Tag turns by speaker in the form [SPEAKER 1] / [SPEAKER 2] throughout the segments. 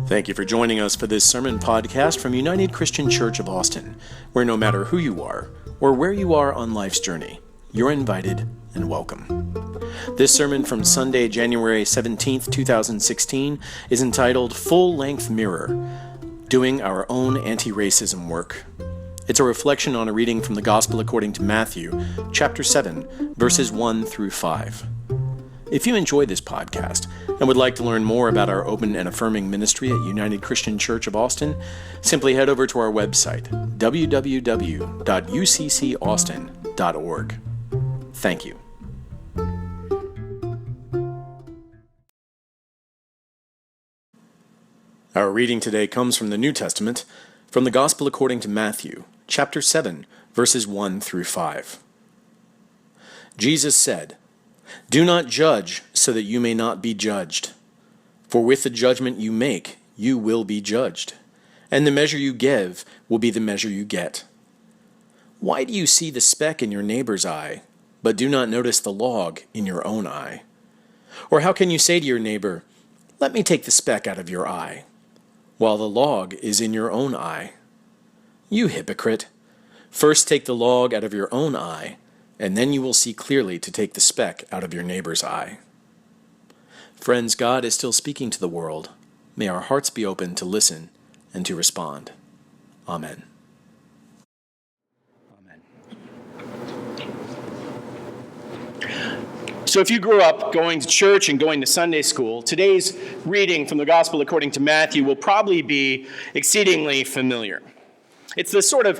[SPEAKER 1] Thank you for joining us for this sermon podcast from United Christian Church of Austin, where no matter who you are or where you are on life's journey, you're invited and welcome. This sermon from Sunday, January 17th, 2016 is entitled Full Length Mirror, Doing Our Own Anti-Racism Work. It's a reflection on a reading from the Gospel according to Matthew, chapter 7, verses 1 through 5. If you enjoy this podcast and would like to learn more about our open and affirming ministry at United Christian Church of Austin, simply head over to our website, www.uccaustin.org. Thank you. Our reading today comes from the New Testament, from the Gospel according to Matthew, chapter 7, verses 1 through 5. Jesus said, "Do not judge so that you may not be judged. For with the judgment you make, you will be judged, and the measure you give will be the measure you get. Why do you see the speck in your neighbor's eye, but do not notice the log in your own eye? Or how can you say to your neighbor, 'Let me take the speck out of your eye,' while the log is in your own eye? You hypocrite! First take the log out of your own eye, and then you will see clearly to take the speck out of your neighbor's eye." Friends, God is still speaking to the world. May our hearts be open to listen and to respond. Amen.
[SPEAKER 2] So if you grew up going to church and going to Sunday school, today's reading from the Gospel according to Matthew will probably be exceedingly familiar. It's the sort of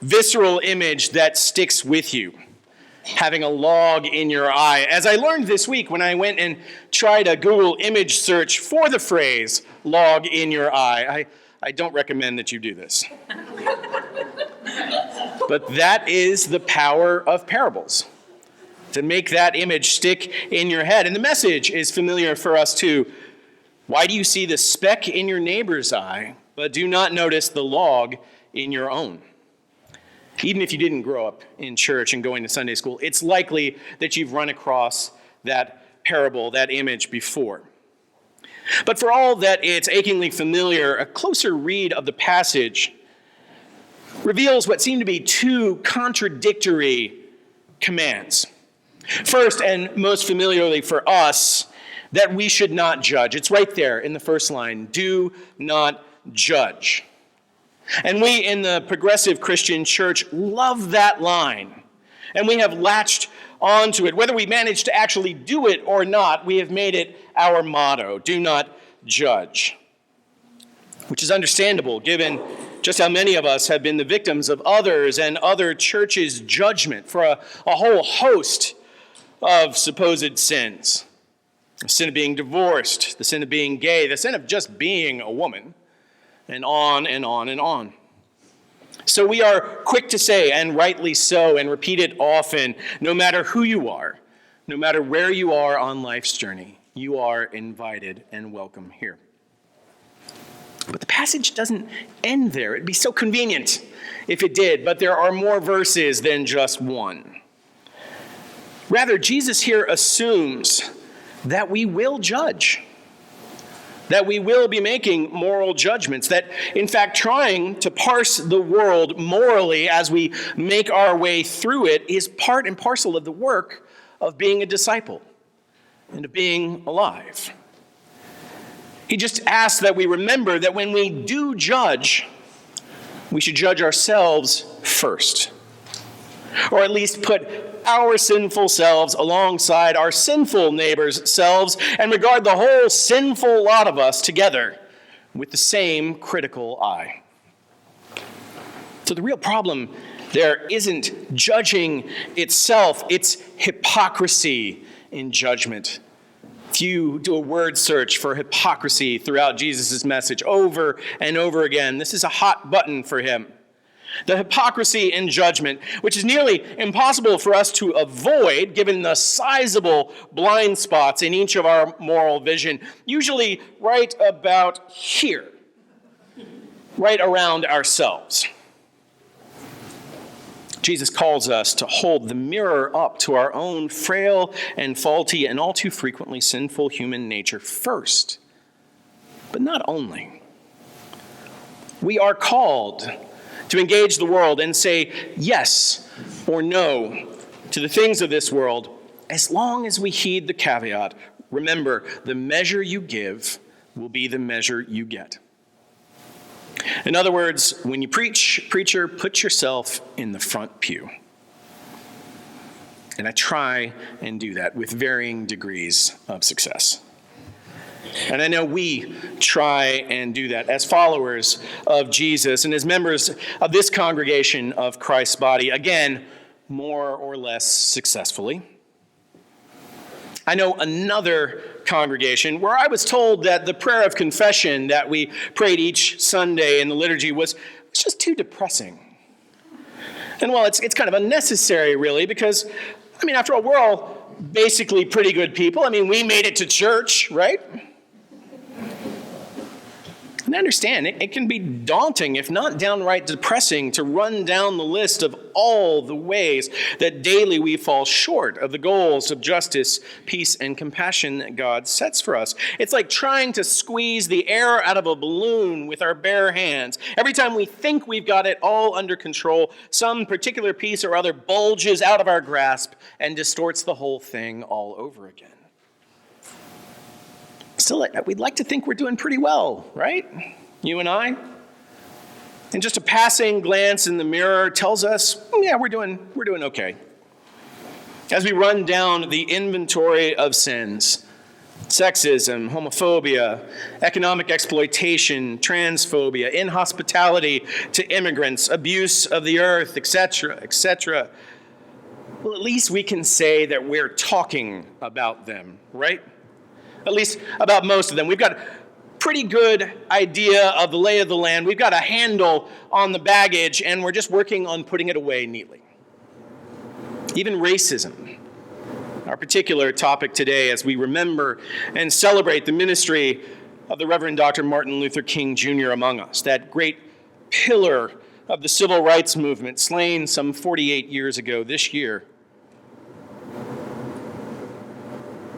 [SPEAKER 2] visceral image that sticks with you, having a log in your eye. As I learned this week when I went and tried a Google image search for the phrase log in your eye, I don't recommend that you do this. But that is the power of parables, to make that image stick in your head. And the message is familiar for us too. Why do you see the speck in your neighbor's eye, but do not notice the log in your own? Even if you didn't grow up in church and going to Sunday school, it's likely that you've run across that parable, that image before. But for all that it's achingly familiar, a closer read of the passage reveals what seem to be two contradictory commands. First, and most familiarly for us, that we should not judge. It's right there in the first line, do not judge. And we in the progressive Christian church love that line. And we have latched onto it. Whether we manage to actually do it or not, we have made it our motto, do not judge. Which is understandable given just how many of us have been the victims of others and other churches' judgment for a whole host of supposed sins. The sin of being divorced, the sin of being gay, the sin of just being a woman, and on and on and on. So we are quick to say, and rightly so, and repeat it often, no matter who you are, no matter where you are on life's journey, you are invited and welcome here. But the passage doesn't end there. It'd be so convenient if it did, but there are more verses than just one. Rather, Jesus here assumes that we will judge, that we will be making moral judgments, that in fact trying to parse the world morally as we make our way through it is part and parcel of the work of being a disciple and of being alive. He just asks that we remember that when we do judge, we should judge ourselves first, or at least put our sinful selves alongside our sinful neighbors' selves and regard the whole sinful lot of us together with the same critical eye. So the real problem there isn't judging itself, it's hypocrisy in judgment. If you do a word search for hypocrisy throughout Jesus' message over and over again, this is a hot button for him. The hypocrisy in judgment, which is nearly impossible for us to avoid given the sizable blind spots in each of our moral vision, usually right about here, right around ourselves. Jesus calls us to hold the mirror up to our own frail and faulty and all too frequently sinful human nature first, but not only. We are called to engage the world and say yes or no to the things of this world, as long as we heed the caveat. Remember, the measure you give will be the measure you get. In other words, when you preach, preacher, put yourself in the front pew. And I try and do that with varying degrees of success. And I know we try and do that as followers of Jesus and as members of this congregation of Christ's body, again, more or less successfully. I know another congregation where I was told that the prayer of confession that we prayed each Sunday in the liturgy was just too depressing. And well, it's kind of unnecessary, really, because, after all, we're all basically pretty good people. We made it to church, right? And I understand, it can be daunting, if not downright depressing, to run down the list of all the ways that daily we fall short of the goals of justice, peace, and compassion that God sets for us. It's like trying to squeeze the air out of a balloon with our bare hands. Every time we think we've got it all under control, some particular piece or other bulges out of our grasp and distorts the whole thing all over again. Still, we'd like to think we're doing pretty well, right? You and I? And just a passing glance in the mirror tells us, yeah, we're doing okay. As we run down the inventory of sins, sexism, homophobia, economic exploitation, transphobia, inhospitality to immigrants, abuse of the earth, etc., etc., well, at least we can say that we're talking about them, right? At least about most of them. We've got a pretty good idea of the lay of the land. We've got a handle on the baggage, and we're just working on putting it away neatly. Even racism, our particular topic today as we remember and celebrate the ministry of the Reverend Dr. Martin Luther King Jr. among us, that great pillar of the civil rights movement, slain some 48 years ago this year.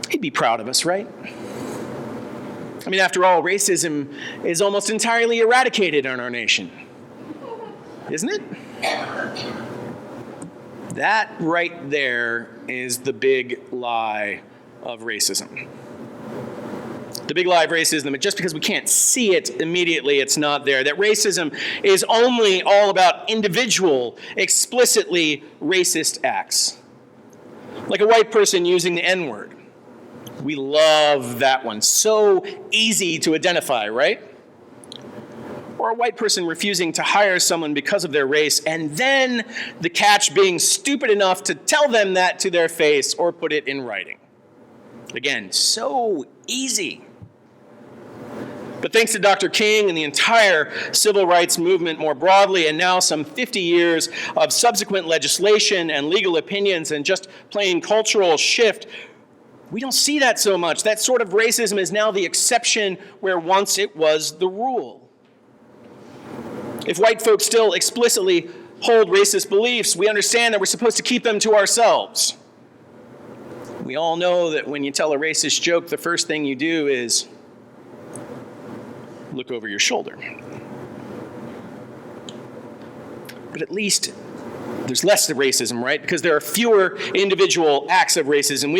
[SPEAKER 2] He'd be proud of us, right? After all, racism is almost entirely eradicated in our nation, isn't it? That right there is the big lie of racism. The big lie of racism, just because we can't see it immediately, it's not there. That racism is only all about individual, explicitly racist acts. Like a white person using the N-word. We love that one. So easy to identify, right? Or a white person refusing to hire someone because of their race, and then the catch being stupid enough to tell them that to their face or put it in writing. Again, so easy. But thanks to Dr. King and the entire civil rights movement more broadly, and now some 50 years of subsequent legislation and legal opinions and just plain cultural shift, we don't see that so much. That sort of racism is now the exception where once it was the rule. If white folks still explicitly hold racist beliefs, we understand that we're supposed to keep them to ourselves. We all know that when you tell a racist joke, the first thing you do is look over your shoulder. But at least there's less of racism, right? Because there are fewer individual acts of racism.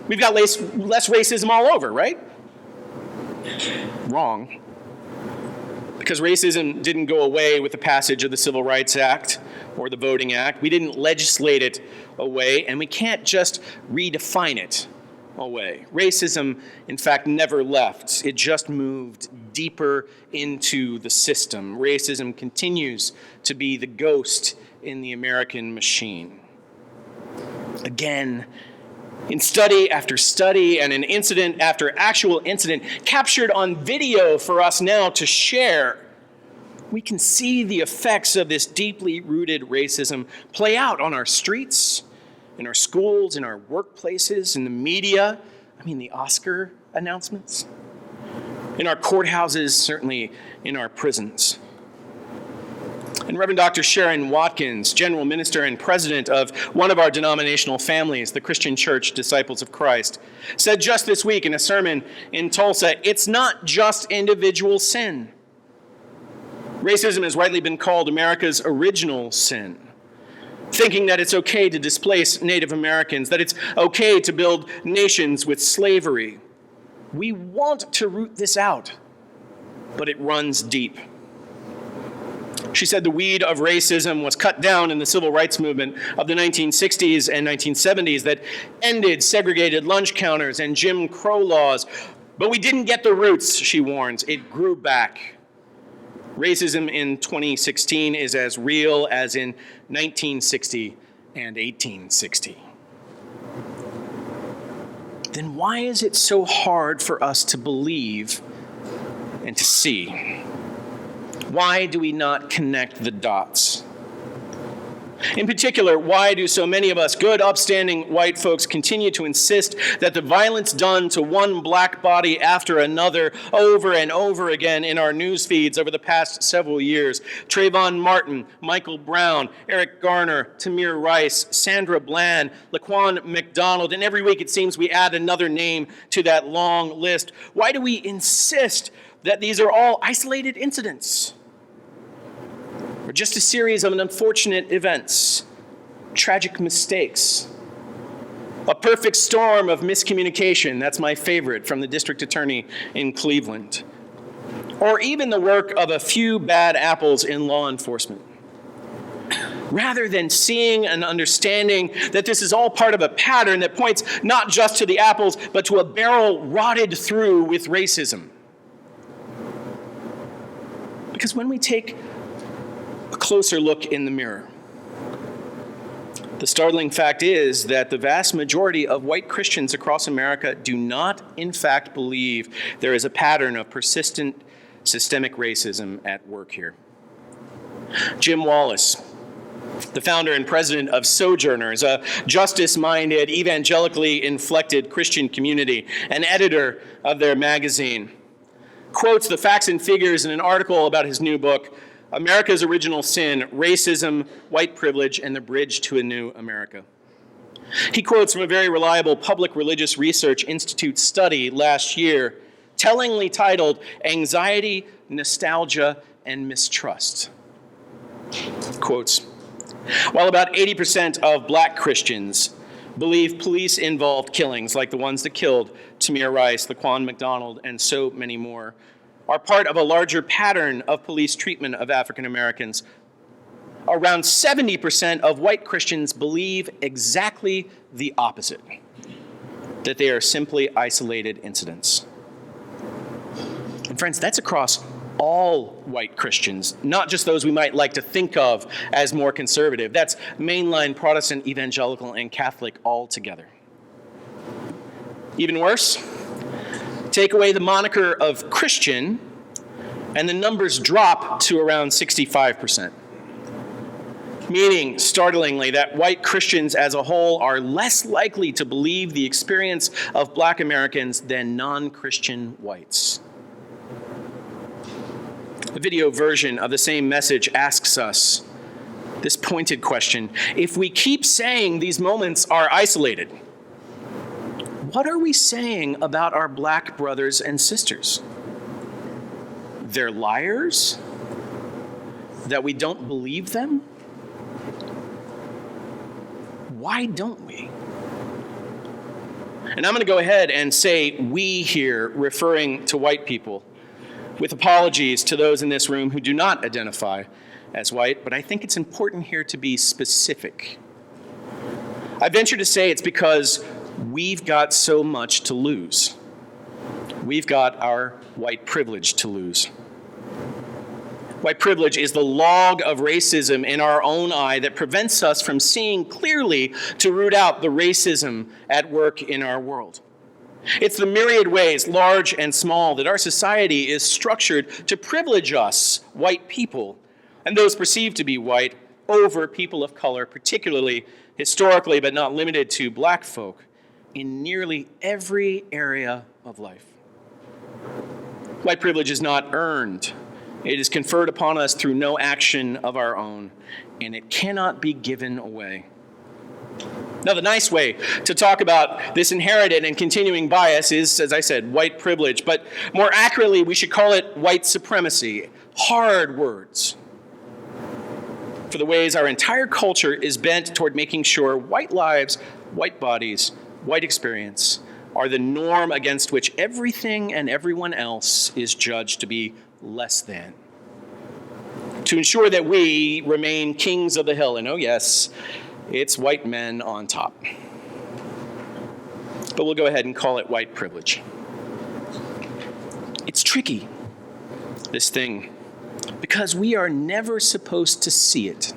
[SPEAKER 2] We've got less racism all over, right? Wrong. Because racism didn't go away with the passage of the Civil Rights Act or the Voting Act. We didn't legislate it away, and we can't just redefine it away. Racism, in fact, never left. It just moved deeper into the system. Racism continues to be the ghost in the American machine. Again, in study after study and in incident after actual incident captured on video for us now to share, we can see the effects of this deeply rooted racism play out on our streets, in our schools, in our workplaces, in the media, the Oscar announcements, in our courthouses, certainly in our prisons. And Reverend Dr. Sharon Watkins, General Minister and President of one of our denominational families, the Christian Church Disciples of Christ, said just this week in a sermon in Tulsa, it's not just individual sin. Racism has rightly been called America's original sin. Thinking that it's okay to displace Native Americans, that it's okay to build nations with slavery. We want to root this out, but it runs deep. She said the weed of racism was cut down in the civil rights movement of the 1960s and 1970s that ended segregated lunch counters and Jim Crow laws. But we didn't get the roots, she warns. It grew back. Racism in 2016 is as real as in 1960 and 1860. Then why is it so hard for us to believe and to see? Why do we not connect the dots? In particular, why do so many of us good, upstanding white folks continue to insist that the violence done to one black body after another over and over again in our news feeds over the past several years? Trayvon Martin, Michael Brown, Eric Garner, Tamir Rice, Sandra Bland, Laquan McDonald, and every week it seems we add another name to that long list. Why do we insist that these are all isolated incidents? Or just a series of unfortunate events, tragic mistakes, a perfect storm of miscommunication, that's my favorite from the district attorney in Cleveland, or even the work of a few bad apples in law enforcement. Rather than seeing and understanding that this is all part of a pattern that points not just to the apples, but to a barrel rotted through with racism. Because when we take a closer look in the mirror, the startling fact is that the vast majority of white Christians across America do not, in fact, believe there is a pattern of persistent systemic racism at work here. Jim Wallace, the founder and president of Sojourners, a justice-minded, evangelically inflected Christian community, and editor of their magazine, quotes the facts and figures in an article about his new book, America's Original Sin, Racism, White Privilege, and the Bridge to a New America. He quotes from a very reliable Public Religious Research Institute study last year, tellingly titled, Anxiety, Nostalgia, and Mistrust. Quotes, while about 80% of black Christians believe police-involved killings like the ones that killed Tamir Rice, Laquan McDonald, and so many more, are part of a larger pattern of police treatment of African Americans. Around 70% of white Christians believe exactly the opposite, that they are simply isolated incidents. And friends, that's across all white Christians, not just those we might like to think of as more conservative. That's mainline Protestant, evangelical, and Catholic all together. Even worse, take away the moniker of Christian, and the numbers drop to around 65%. Meaning, startlingly, that white Christians as a whole are less likely to believe the experience of black Americans than non-Christian whites. A video version of the same message asks us this pointed question: if we keep saying these moments are isolated, what are we saying about our black brothers and sisters? They're liars? That we don't believe them? Why don't we? And I'm going to go ahead and say we here, referring to white people, with apologies to those in this room who do not identify as white, but I think it's important here to be specific. I venture to say it's because we've got so much to lose. We've got our white privilege to lose. White privilege is the log of racism in our own eye that prevents us from seeing clearly to root out the racism at work in our world. It's the myriad ways, large and small, that our society is structured to privilege us, white people, and those perceived to be white, over people of color, particularly historically, but not limited to black folk, in nearly every area of life. White privilege is not earned. It is conferred upon us through no action of our own, and it cannot be given away. Now, the nice way to talk about this inherited and continuing bias is, as I said, white privilege, but more accurately, we should call it white supremacy, hard words for the ways our entire culture is bent toward making sure white lives, white bodies, white experience are the norm against which everything and everyone else is judged to be less than. To ensure that we remain kings of the hill, and oh yes, it's white men on top. But we'll go ahead and call it white privilege. It's tricky, this thing, because we are never supposed to see it,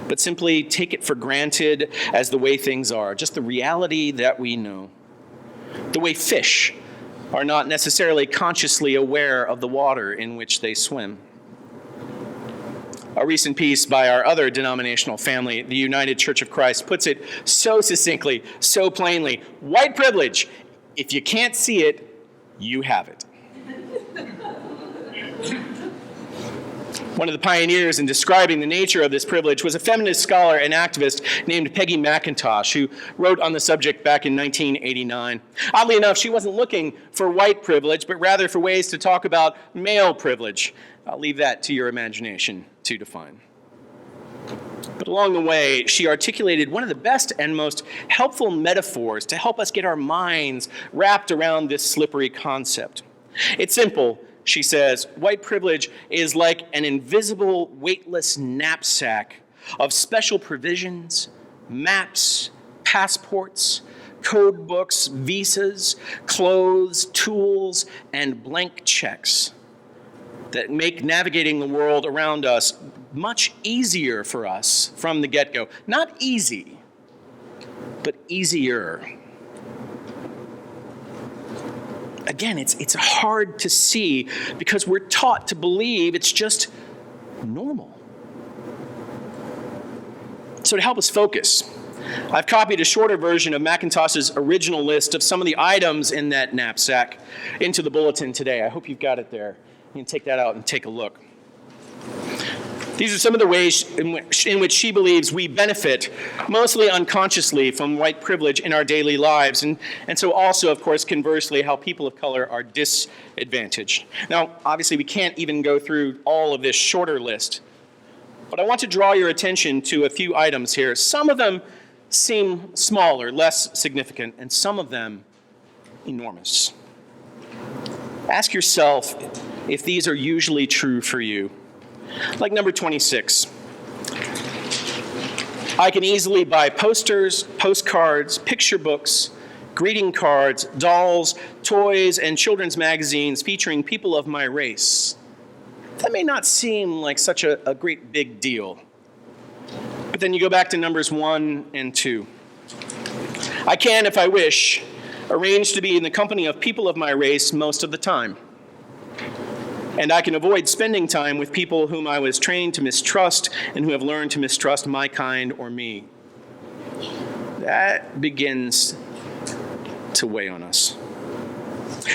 [SPEAKER 2] but simply take it for granted as the way things are, just the reality that we know. The way fish are not necessarily consciously aware of the water in which they swim. A recent piece by our other denominational family, the United Church of Christ, puts it so succinctly, so plainly. White privilege, if you can't see it, you have it. One of the pioneers in describing the nature of this privilege was a feminist scholar and activist named Peggy McIntosh, who wrote on the subject back in 1989. Oddly enough, she wasn't looking for white privilege, but rather for ways to talk about male privilege. I'll leave that to your imagination to define. But along the way, she articulated one of the best and most helpful metaphors to help us get our minds wrapped around this slippery concept. It's simple, she says. White privilege is like an invisible, weightless knapsack of special provisions, maps, passports, code books, visas, clothes, tools, and blank checks that make navigating the world around us much easier for us from the get-go. Not easy, but easier. Again, it's hard to see because we're taught to believe it's just normal. So to help us focus, I've copied a shorter version of McIntosh's original list of some of the items in that knapsack into the bulletin today. I hope you've got it there. You can take that out and take a look. These are some of the ways in which she believes we benefit, mostly unconsciously, from white privilege in our daily lives, and so also, of course, conversely, how people of color are disadvantaged. Now, obviously, we can't even go through all of this shorter list, but I want to draw your attention to a few items here. Some of them seem smaller, less significant, and some of them enormous. Ask yourself if these are usually true for you. Like number 26. I can easily buy posters, postcards, picture books, greeting cards, dolls, toys, and children's magazines featuring people of my race. That may not seem like such a great big deal. But then you go back to numbers 1 and 2. I can, if I wish, arrange to be in the company of people of my race most of the time. And I can avoid spending time with people whom I was trained to mistrust and who have learned to mistrust my kind or me. That begins to weigh on us.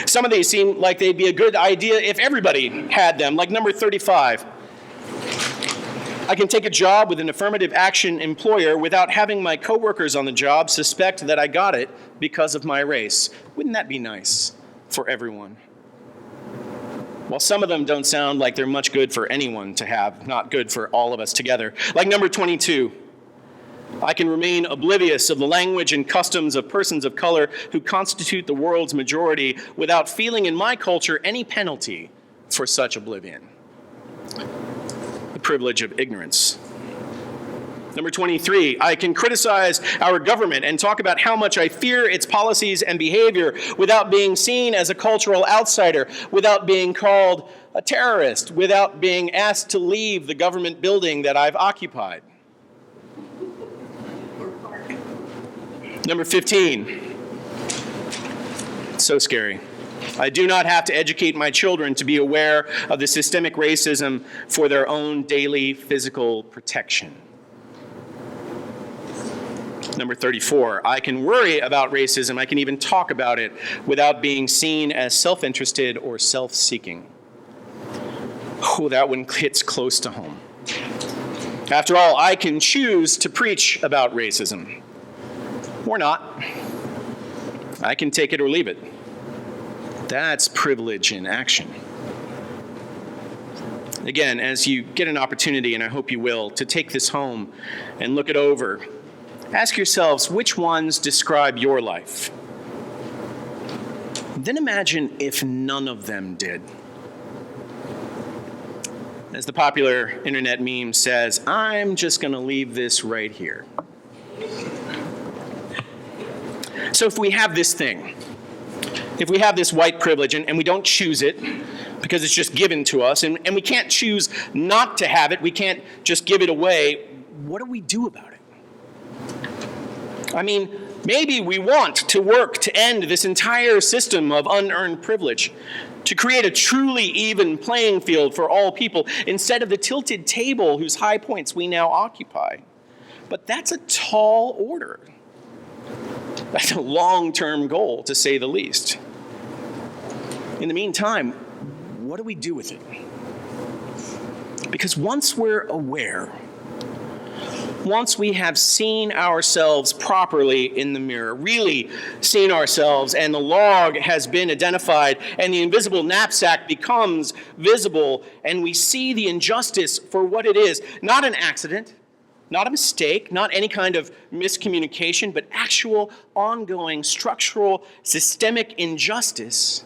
[SPEAKER 2] Some of these seem like they'd be a good idea if everybody had them, like number 35. I can take a job with an affirmative action employer without having my coworkers on the job suspect that I got it because of my race. Wouldn't that be nice for everyone? Well, some of them don't sound like they're much good for anyone to have, not good for all of us together. Like number 22, I can remain oblivious of the language and customs of persons of color who constitute the world's majority without feeling in my culture any penalty for such oblivion. The privilege of ignorance. Number 23, I can criticize our government and talk about how much I fear its policies and behavior without being seen as a cultural outsider, without being called a terrorist, without being asked to leave the government building that I've occupied. Number 15, so scary. I do not have to educate my children to be aware of the systemic racism for their own daily physical protection. Number 34, I can worry about racism, I can even talk about it without being seen as self-interested or self-seeking. Oh, that one hits close to home. After all, I can choose to preach about racism, or not. I can take it or leave it. That's privilege in action. Again, as you get an opportunity, and I hope you will, to take this home and look it over, ask yourselves which ones describe your life. Then imagine if none of them did. As the popular internet meme says, I'm just going to leave this right here. So if we have this thing, if we have this white privilege and we don't choose it because it's just given to us, and we can't choose not to have it, we can't just give it away, what do we do about it? I mean, maybe we want to work to end this entire system of unearned privilege, to create a truly even playing field for all people instead of the tilted table whose high points we now occupy. But that's a tall order. That's a long-term goal, to say the least. In the meantime, what do we do with it? Because once we're aware, once we have seen ourselves properly in the mirror, really seen ourselves, and the log has been identified, and the invisible knapsack becomes visible, and we see the injustice for what it is, not an accident, not a mistake, not any kind of miscommunication, but actual, ongoing, structural, systemic injustice,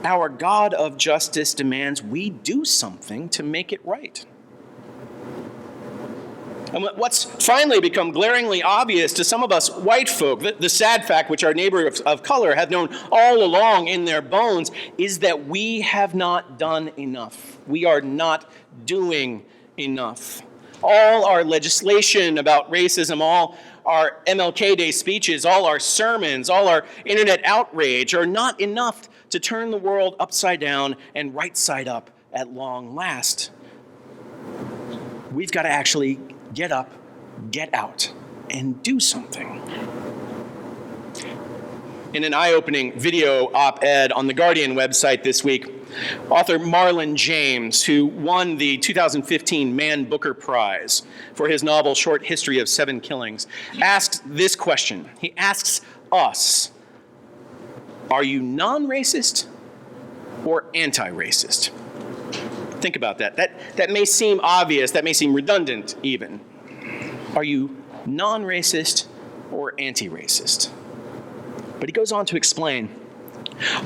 [SPEAKER 2] our God of justice demands we do something to make it right. And what's finally become glaringly obvious to some of us white folk, the sad fact which our neighbors of color have known all along in their bones, is that we have not done enough. We are not doing enough. All our legislation about racism, all our MLK Day speeches, all our sermons, all our internet outrage are not enough to turn the world upside down and right side up at long last. We've got to actually get up, get out, and do something. In an eye-opening video op-ed on the Guardian website this week, author Marlon James, who won the 2015 Man Booker Prize for his novel Short History of Seven Killings, asks this question. He asks us, are you non-racist or anti-racist? Think about that. That may seem obvious, that may seem redundant even. Are you non-racist or anti-racist? But he goes on to explain,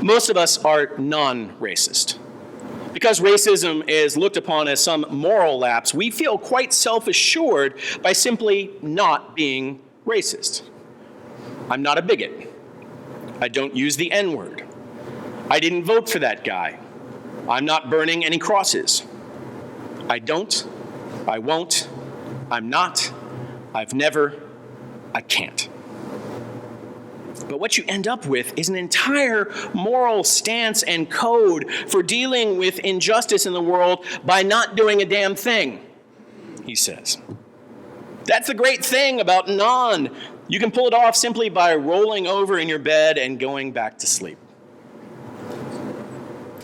[SPEAKER 2] most of us are non-racist. Because racism is looked upon as some moral lapse, we feel quite self-assured by simply not being racist. I'm not a bigot. I don't use the N-word. I didn't vote for that guy. I'm not burning any crosses. I don't, I won't, I'm not, I've never, I can't. But what you end up with is an entire moral stance and code for dealing with injustice in the world by not doing a damn thing, he says. That's the great thing about non. You can pull it off simply by rolling over in your bed and going back to sleep.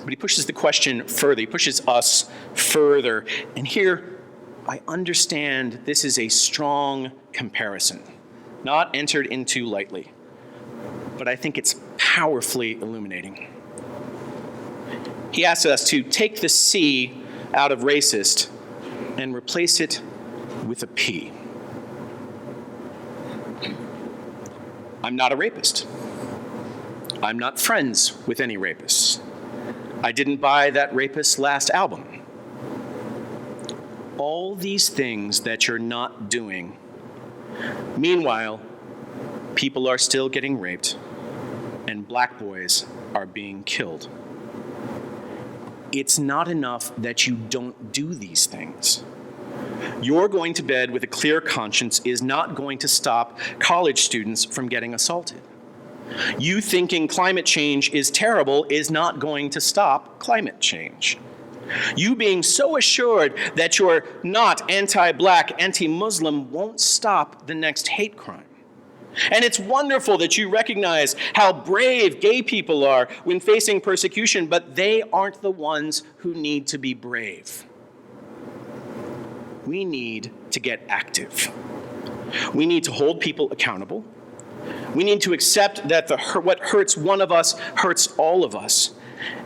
[SPEAKER 2] But he pushes the question further. He pushes us further. And here, I understand this is a strong comparison, not entered into lightly. But I think it's powerfully illuminating. He asks us to take the C out of racist and replace it with a P. I'm not a rapist. I'm not friends with any rapists. I didn't buy that rapist's last album. All these things that you're not doing. Meanwhile, people are still getting raped, and black boys are being killed. It's not enough that you don't do these things. Your going to bed with a clear conscience is not going to stop college students from getting assaulted. You thinking climate change is terrible is not going to stop climate change. You being so assured that you're not anti-black, anti-Muslim won't stop the next hate crime. And it's wonderful that you recognize how brave gay people are when facing persecution, but they aren't the ones who need to be brave. We need to get active. We need to hold people accountable. We need to accept that what hurts one of us hurts all of us.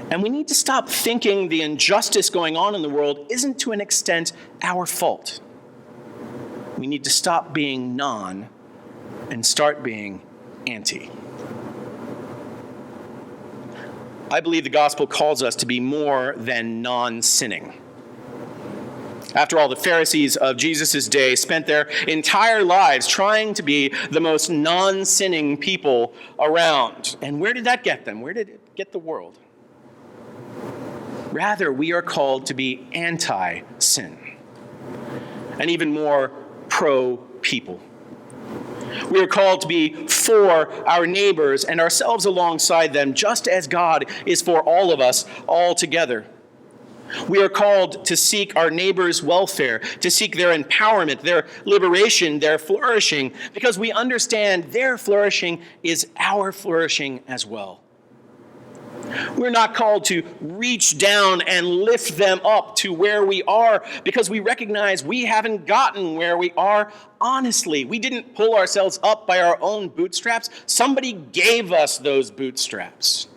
[SPEAKER 2] And we need to stop thinking the injustice going on in the world isn't to an extent our fault. We need to stop being non and start being anti. I believe the gospel calls us to be more than non-sinning. After all, the Pharisees of Jesus' day spent their entire lives trying to be the most non-sinning people around. And where did that get them? Where did it get the world? Rather, we are called to be anti-sin and even more pro-people. We are called to be for our neighbors and ourselves alongside them, just as God is for all of us all together. We are called to seek our neighbors' welfare, to seek their empowerment, their liberation, their flourishing, because we understand their flourishing is our flourishing as well. We're not called to reach down and lift them up to where we are because we recognize we haven't gotten where we are honestly. We didn't pull ourselves up by our own bootstraps. Somebody gave us those bootstraps.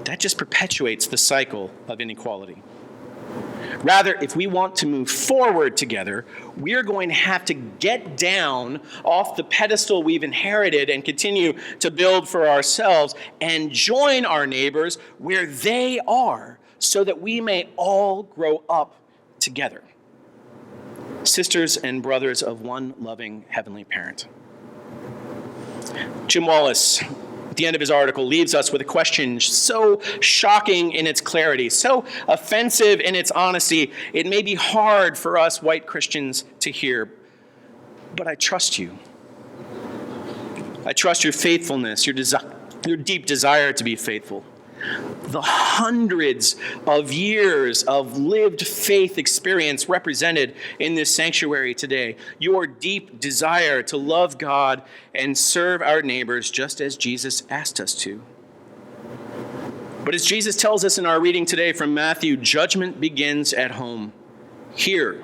[SPEAKER 2] That just perpetuates the cycle of inequality. Rather, if we want to move forward together, we're going to have to get down off the pedestal we've inherited and continue to build for ourselves and join our neighbors where they are so that we may all grow up together. Sisters and brothers of one loving heavenly parent. Jim Wallace, at the end of his article, leaves us with a question so shocking in its clarity, so offensive in its honesty, it may be hard for us white Christians to hear. But I trust you. I trust your faithfulness, your deep desire to be faithful. The hundreds of years of lived faith experience represented in this sanctuary today, your deep desire to love God and serve our neighbors just as Jesus asked us to. But as Jesus tells us in our reading today from Matthew, judgment begins at home, here,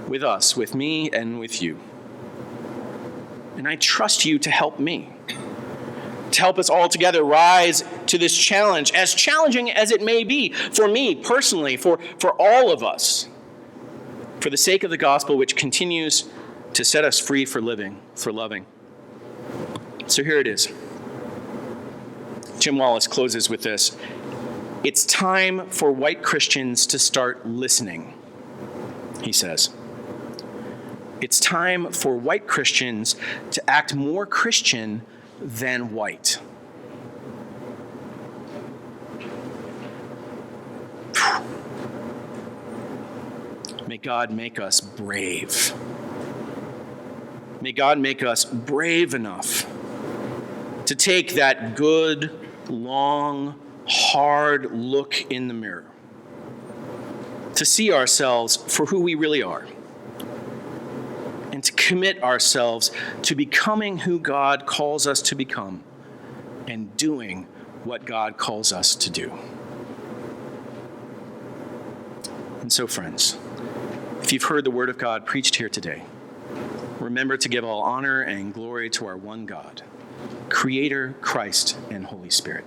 [SPEAKER 2] with us, with me, and with you. And I trust you to help me, to help us all together rise to this challenge, as challenging as it may be for me personally, for all of us, for the sake of the gospel, which continues to set us free for living, for loving. So here it is. Jim Wallace closes with this. It's time for white Christians to start listening, he says. It's time for white Christians to act more Christian than white. May God make us brave. May God make us brave enough to take that good, long, hard look in the mirror, to see ourselves for who we really are, and to commit ourselves to becoming who God calls us to become and doing what God calls us to do. And so, friends, if you've heard the word of God preached here today, remember to give all honor and glory to our one God, Creator, Christ, and Holy Spirit.